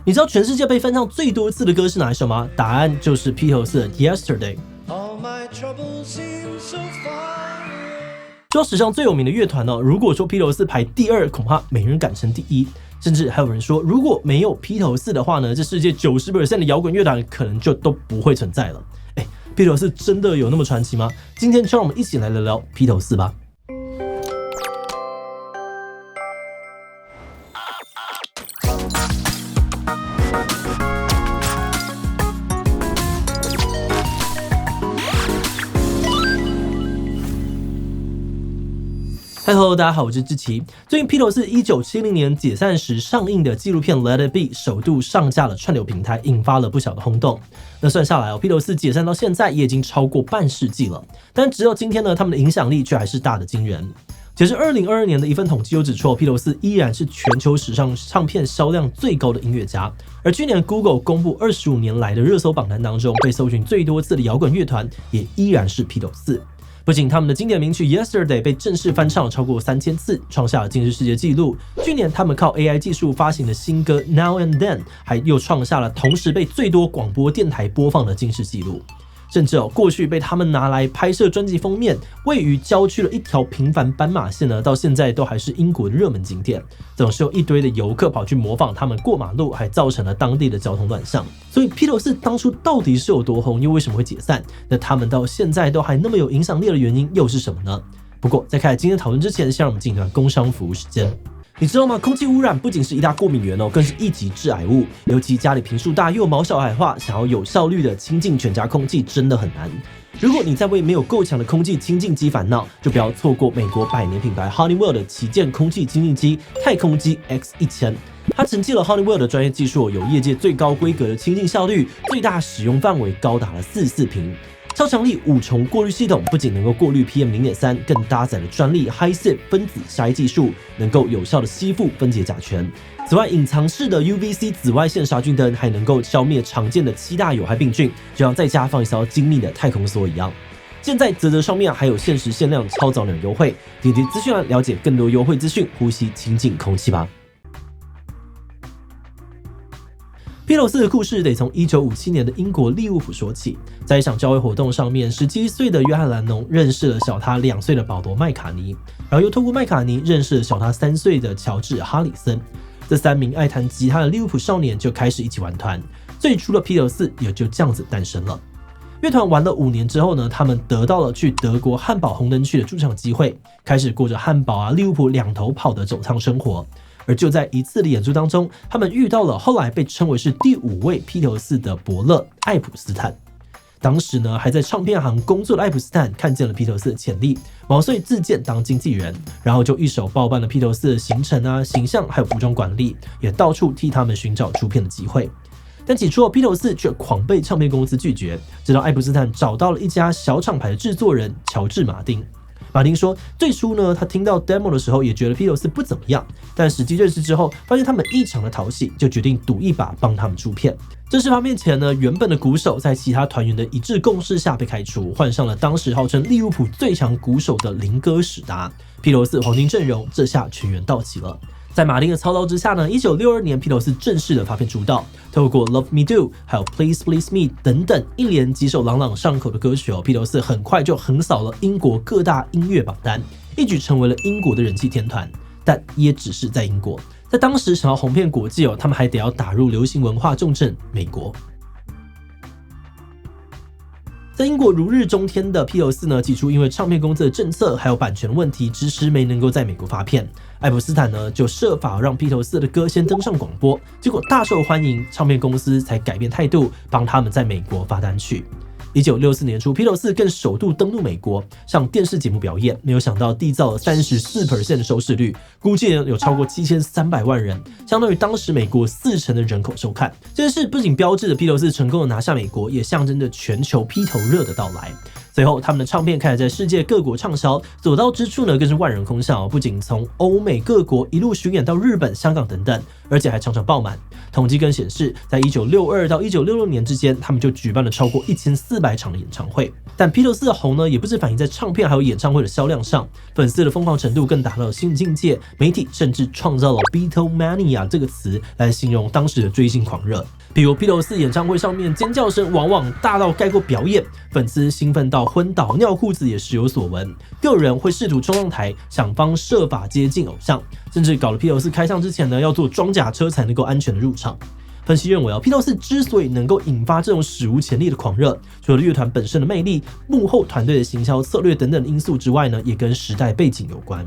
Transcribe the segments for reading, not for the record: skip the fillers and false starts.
你知道全世界被翻唱最多次的歌是哪一首吗？答案就是披头士的 Yesterday。说史上最有名的乐团呢，如果说披头士排第二，恐怕没人敢称第一。甚至还有人说，如果没有披头士的话呢，这世界90% 的摇滚乐团可能就都不会存在了。披头士真的有那么传奇吗？今天就让我们一起来聊聊披头士吧。Hello， 大家好，我是志奇。最近披头士1970年解散时上映的纪录片《Let It Be》首度上架了串流平台，引发了不小的轰动。那算下来披头士解散到现在也已经超过半世纪了，但直到今天呢，他们的影响力却还是大得惊人。截至2022年的一份统计又指出，披头士依然是全球史上唱片销量最高的音乐家。而去年 Google 公布25年来的热搜榜单当中，被搜寻最多次的摇滚乐团也依然是披头士。不仅他们的经典名曲 Yesterday 被正式翻唱超过3000次，创下了吉尼斯世界纪录。去年他们靠 AI 技术发行的新歌 Now and Then 还又创下了同时被最多广播电台播放的金氏纪录。甚至过去被他们拿来拍摄专辑封面，位于郊区的一条平凡斑马线呢，到现在都还是英国的热门景点，总是有一堆的游客跑去模仿他们过马路，还造成了当地的交通乱象。所以披头士当初到底是有多红，又为什么会解散？那他们到现在都还那么有影响力的原因又是什么呢？不过在开始今天讨论之前，先让我们进一段工商服务时间。你知道吗？空气污染不仅是一大过敏源更是一级致癌物。尤其家里坪数大又有毛小孩的话，想要有效率的清净全家空气真的很难。如果你在为没有够强的空气清净机烦恼，就不要错过美国百年品牌 Honeywell 的旗舰空气清净机太空机 X1000。它承继了 Honeywell 的专业技术，有业界最高规格的清净效率，最大使用范围高达了44平。超强力5重过滤系统不仅能够过滤 PM0.3， 更搭载了专利 HiSip 分子筛技术，能够有效的吸附分解甲醛。此外，隐藏式的 UVC 紫外线杀菌灯还能够消灭常见的7大有害病菌，就像在家放一艘精密的太空梭一样。现在嘖上面还有限时限量超早鸟优惠，点击资讯栏了解更多优惠资讯，呼吸清净空气吧。披头士的故事得从1957年的英国利物浦说起。在一场教会活动上面，17岁的约翰·兰农认识了小他2岁的保罗·麦卡尼，然后又透过麦卡尼认识了小他3岁的乔治·哈里森。这3名爱弹吉他的利物浦少年就开始一起玩团，最初的披头士也就这样子诞生了。乐团玩了5年之后呢，他们得到了去德国汉堡红灯区的驻唱机会，开始过着汉堡利物浦两头跑的走唱生活。而就在一次的演出当中，他们遇到了后来被称为是第5位披头士的伯乐艾普斯坦。当时呢，还在唱片行工作的艾普斯坦看见了披头士的潜力，毛遂自荐当经纪人，然后就一手包办了披头士的行程形象还有服装管理，也到处替他们寻找出片的机会。但起初披头士却狂被唱片公司拒绝，直到艾普斯坦找到了一家小厂牌的制作人乔治·马丁。马丁说，最初呢，他听到 demo 的时候也觉得披头士不怎么样，但实际认识之后，发现他们异常的讨喜，就决定赌一把帮他们出片。正式发片前呢，原本的鼓手在其他团员的一致共识下被开除，换上了当时号称利物浦最强鼓手的林哥史达。披头士黄金阵容这下全员到齐了。在马丁的操刀之下呢，1962年披头士正式的发片出道，透过 Love Me Do 还有 Please Please Me 等等一连几首朗朗上口的歌曲披头士很快就横扫了英国各大音乐榜单，一举成为了英国的人气天团。但也只是在英国，在当时想要红遍国际他们还得要打入流行文化重镇美国。在英国如日中天的披头士呢，起初因为唱片公司的政策还有版权问题，迟迟没能够在美国发片。艾普斯坦呢就设法让披头士的歌先登上广播，结果大受欢迎，唱片公司才改变态度，帮他们在美国发单曲。1964年初，披头士更首度登陆美国，上电视节目表演，没有想到缔造了34% 的收视率，估计有超过7300万人，相当于当时美国40%的人口收看。这件事不仅标志着披头士成功的拿下美国，也象征着全球披头热的到来。随后，他们的唱片开始在世界各国畅销，所到之处呢更是万人空巷，不仅从欧美各国一路巡演到日本、香港等等，而且还常常爆满。统计更显示，在1962到1966年之间，他们就举办了超过1400场的演唱会。但披头士的红呢，也不是反映在唱片还有演唱会的销量上，粉丝的疯狂程度更达到了新的境界。媒体甚至创造了 Beatlemania 这个词来形容当时的追星狂热。比如披头士演唱会上面尖叫声往往大到盖过表演，粉丝兴奋到昏倒、尿裤子也时有所闻。个人会试图冲上台，想方设法接近偶像，甚至搞了披头士开唱之前呢，要坐装甲车才能够安全的入场。分析认为披头士之所以能够引发这种史无前例的狂热，除了乐团本身的魅力、幕后团队的行销策略等等的因素之外呢，也跟时代背景有关。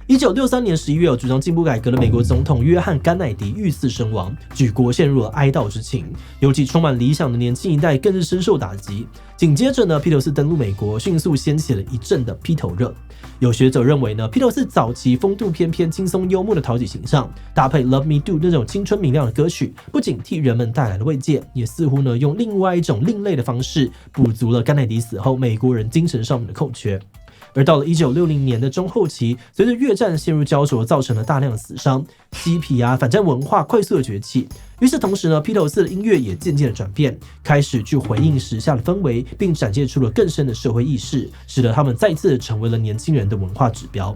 1963年11月，主张进步改革的美国总统约翰·甘乃迪遇刺身亡，举国陷入了哀悼之情。尤其充满理想的年轻一代更是深受打击。紧接着呢，披头士登陆美国，迅速掀起了一阵的披头热。有学者认为呢，披头士早期风度翩翩、轻松幽默的讨喜形象，搭配 Love Me Do 那种青春明亮的歌曲，不仅替人们带来了慰藉，也似乎呢用另外一种另类的方式，补足了甘乃迪死后美国人精神上面的空缺。而到了1960年的中后期，随着越战陷入焦灼，造成了大量的死伤，嬉皮反战文化快速的崛起。与此同时呢，披头士的音乐也渐渐的转变，开始去回应时下的氛围，并展现出了更深的社会意识，使得他们再次成为了年轻人的文化指标。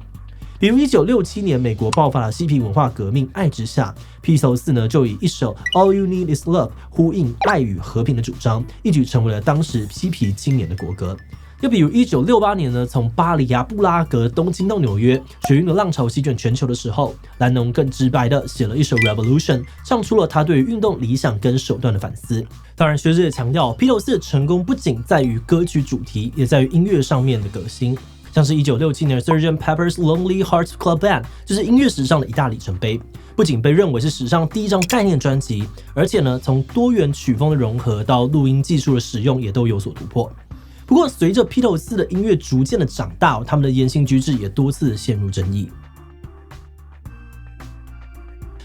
比如1967年，美国爆发了嬉皮文化革命，爱之下，披头士呢就以一首 All You Need Is Love 呼应爱与和平的主张，一举成为了当时嬉皮青年的国歌。又比如1968年呢，从巴黎布拉格、东京到纽约，学运的浪潮席卷全球的时候，兰农更直白的写了一首 Revolution， 唱出了他对于运动理想跟手段的反思。当然，学者也强调，披头士的成功不仅在于歌曲主题，也在于音乐上面的革新。像是1967年的 Sgt. Pepper's Lonely Hearts Club Band， 就是音乐史上的一大里程碑。不仅被认为是史上第一张概念专辑，而且呢，从多元曲风的融合到录音技术的使用，也都有所突破。不过，随着披头士的音乐逐渐的长大，他们的言行举止也多次陷入争议。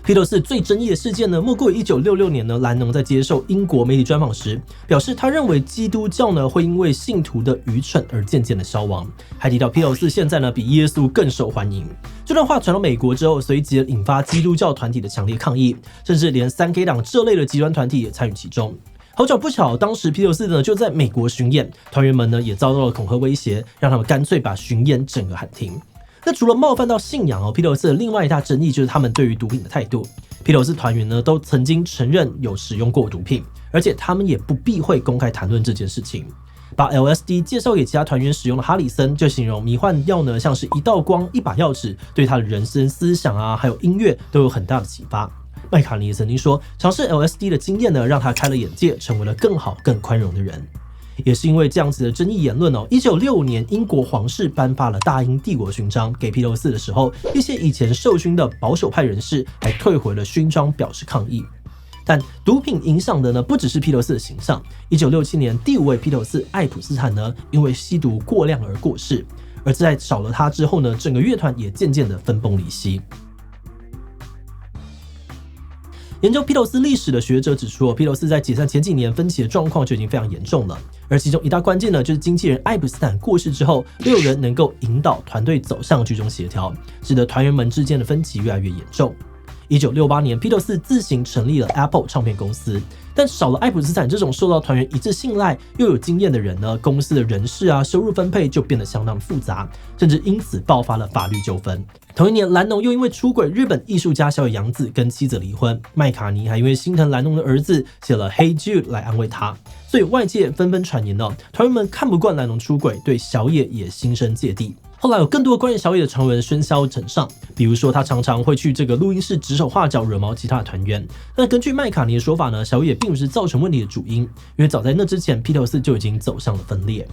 披头士最争议的事件呢，莫过于1966年呢，兰农在接受英国媒体专访时，表示他认为基督教呢会因为信徒的愚蠢而渐渐的消亡，还提到披头士现在呢比耶稣更受欢迎。这段话传到美国之后，随即引发基督教团体的强烈抗议，甚至连3K 党这类的极端团体也参与其中。好巧不巧，当时披头士呢就在美国巡演，团员们呢也遭到了恐吓威胁，让他们干脆把巡演整个喊停。那除了冒犯到信仰披头士的另外一大争议就是他们对于毒品的态度。披头士团员呢都曾经承认有使用过毒品，而且他们也不避讳公开谈论这件事情。把 LSD 介绍给其他团员使用的哈里森就形容迷幻药呢像是一道光、一把钥匙，对他的人生思想还有音乐都有很大的启发。麦卡尼曾经说，尝试 LSD 的经验呢，让他开了眼界，成为了更好、更宽容的人。也是因为这样子的争议言论1965年，英国皇室颁发了大英帝国勋章给披头士的时候，一些以前受勋的保守派人士还退回了勋章，表示抗议。但毒品影响的呢，不只是披头士的形象。1967年，第5位披头士艾普斯坦呢，因为吸毒过量而过世，而在少了他之后呢，整个乐团也渐渐的分崩离析。研究披头士历史的学者指出，披头士在解散前几年分歧的状况就已经非常严重了，而其中一大关键呢，就是经纪人艾普斯坦过世之后，没有人能够引导团队走向居中协调，使得团员们之间的分歧越来越严重。1968年，披头士自行成立了 Apple 唱片公司，但少了艾普斯坦这种受到团员一致信赖又有经验的人呢，公司的人事收入分配就变得相当复杂，甚至因此爆发了法律纠纷。同一年，兰农又因为出轨日本艺术家小野洋子跟妻子离婚，麦卡尼还因为心疼兰农的儿子写了 Hey Jude 来安慰他，所以外界纷纷传言团员们看不惯兰农出轨，对小野也心生芥蒂。后来有更多关于小野的传闻喧嚣尘上，比如说他常常会去这个录音室指手画脚，惹毛其他的团员。但根据麦卡尼的说法呢，小野并不是造成问题的主因，因为早在那之前，披头士就已经走向了分裂。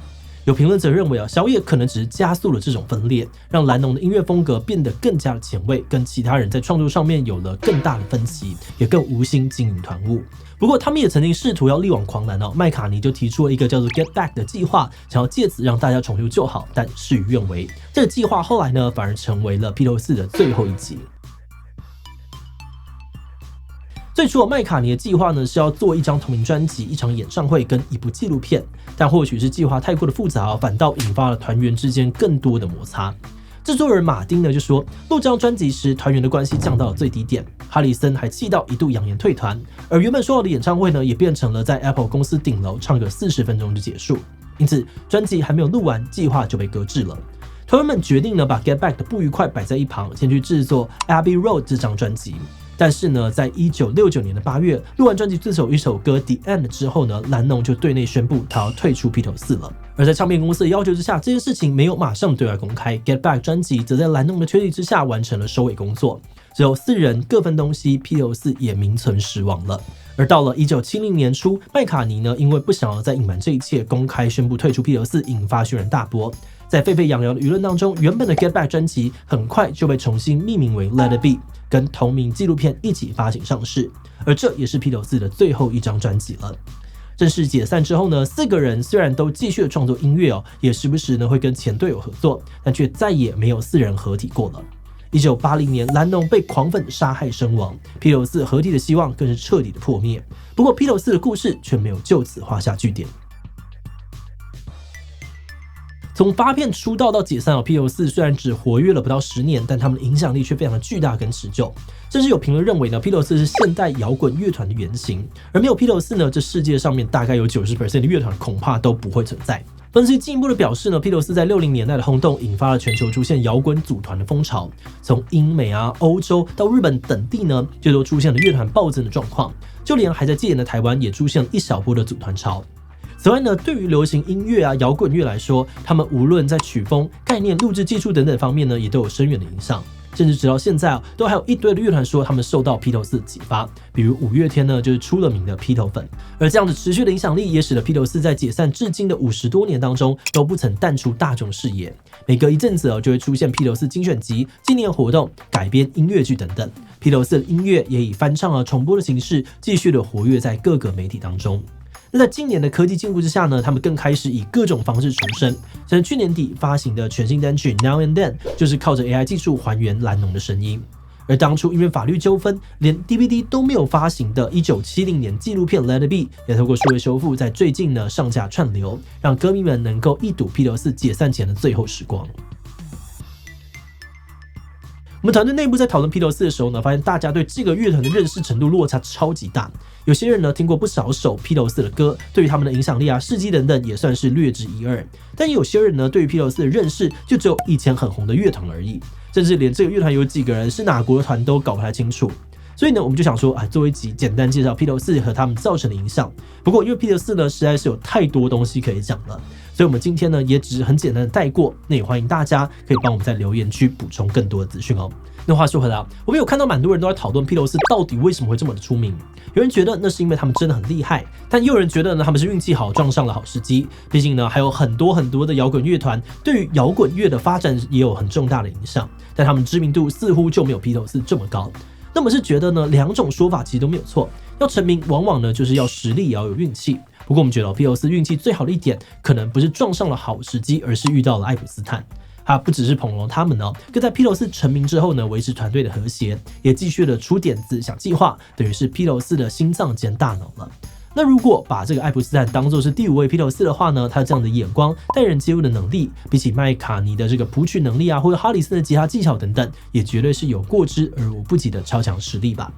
有评论者认为小野可能只是加速了这种分裂，让兰农的音乐风格变得更加的前卫，跟其他人在创作上面有了更大的分歧，也更无心经营团务。不过他们也曾经试图要力挽狂澜麦卡尼就提出了一个叫做 Get Back 的计划，想要借此让大家重修旧好，但事与愿违。这个计划后来呢，反而成为了披头士的最后一集。最初麦卡尼的计划呢是要做一张同名专辑、一场演唱会跟一部纪录片，但或许是计划太过的复杂，反倒引发了团员之间更多的摩擦。这制作人马丁呢就说，录这张专辑时团员的关系降到了最低点，哈里森还气到一度扬言退团，而原本说好的演唱会呢也变成了在 Apple 公司顶楼唱个40分钟就结束，因此专辑还没有录完，计划就被搁置了。团员们决定呢把 Get Back 的不愉快摆在一旁，先去制作 Abbey Road 这张专辑。但是呢，在1969年的8月，录完专辑最后一首歌 The End 之后呢，蓝农就对内宣布他要退出披头士了。而在唱片公司的要求之下，这件事情没有马上对外公开。Get Back 专辑则在蓝农的推力之下完成了收尾工作。只有4人各分东西，披头士也名存实亡了。而到了1970年初，麦卡尼呢因为不想要再隐瞒这一切，公开宣布退出披头士，引发轩然大波。在沸沸扬扬的舆论当中，原本的 Get Back 专辑很快就被重新命名为 Let It Be， 跟同名纪录片一起发行上市，而这也是披头士的最后一张专辑了。正式解散之后呢，4个人虽然都继续创作音乐也时不时呢会跟前队友合作，但却再也没有4人合体过了。1980年，蓝农被狂粉杀害身亡，披头士合体的希望更是彻底的破灭。不过披头士的故事却没有就此画下句点。从发片出道到解散披头士虽然只活跃了不到10年，但他们的影响力却非常的巨大跟持久。甚至有评论认为呢，披头士是现代摇滚乐团的原型，而没有披头士呢，这世界上面大概有 90% 的乐团恐怕都不会存在。分析进一步的表示呢，披头士在60年代的轰动，引发了全球出现摇滚组团的风潮，从英美欧洲到日本等地呢，就都出现了乐团暴增的状况，就连还在戒严的台湾也出现了一小波的组团潮。此外呢，对于流行音乐摇滚乐来说，他们无论在曲风、概念、录制技术等等方面呢，也都有深远的影响。甚至直到现在都还有一堆的乐团说他们受到披头士启发，比如五月天呢，就是出了名的披头粉。而这样子持续的影响力，也使得披头士在解散至今的50多年当中，都不曾淡出大众视野。每隔一阵子就会出现披头士精选集、纪念活动、改编音乐剧等等。披头士的音乐也以翻唱重播的形式，继续的活跃在各个媒体当中。那在今年的科技进步之下呢，他们更开始以各种方式重生。像是去年底发行的全新单曲 Now and Then， 就是靠着 AI 技术还原蓝农的声音。而当初因为法律纠纷，连 DVD 都没有发行的1970年纪录片 Let It Be， 也透过数位修复，在最近呢上架串流，让歌迷们能够一睹披头士解散前的最后时光。我们团队内部在讨论披头士的时候呢，发现大家对这个乐团的认识程度落差超级大。有些人呢听过不少首披头士的歌，对于他们的影响力事迹等等也算是略知一二。但有些人呢对于披头士的认识就只有以前很红的乐团而已，甚至连这个乐团有几个人是哪国的团都搞不太清楚。所以呢，我们就想说，做一集简单介绍披头士和他们造成的影响。不过因为披头士呢实在是有太多东西可以讲了，所以我们今天呢也只是很简单的带过。那也欢迎大家可以帮我们在留言区补充更多的资讯哦。那话说回来，我们有看到蛮多人都在讨论披头士到底为什么会这么的出名。有人觉得那是因为他们真的很厉害，但也有人觉得呢他们是运气好撞上了好时机。毕竟呢还有很多的摇滚乐团对于摇滚乐的发展也有很重大的影响，但他们知名度似乎就没有披头士这么高。那么是觉得呢两种说法其实都没有错，要成名往往呢就是要实力也要有运气。不过我们觉得披头士运气最好的一点，可能不是撞上了好时机，而是遇到了爱普斯坦。不只是捧红他们呢，更在披头士成名之后呢，维持团队的和谐，也继续的出点子想计划，等于是披头士的心脏兼大脑了。那如果把这个爱普斯坦当作是第5位披头士的话呢，他这样的眼光、待人接物的能力，比起麦卡尼的这个谱曲能力或者哈里森的吉他技巧等等，也绝对是有过之而无不及的超强实力吧。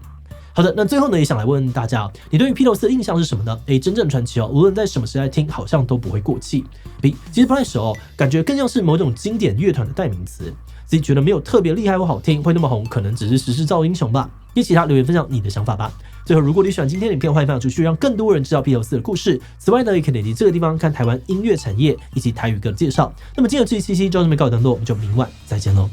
好的，那最后呢，也想来问大家，你对于披头士的印象是什么呢？真正传奇无论在什么时代听，好像都不会过气。B， 其实不太熟感觉更像是某种经典乐团的代名词。自己觉得没有特别厉害或好听，会那么红，可能只是时势造英雄吧。给其他留言分享你的想法吧。最后，如果你喜欢今天的影片，欢迎分享出去，让更多人知道披头士的故事。此外呢，也可以点击这个地方看台湾音乐产业以及台语歌的介绍。那么今天的这一期就到这边告一段落，我们就明晚再见喽。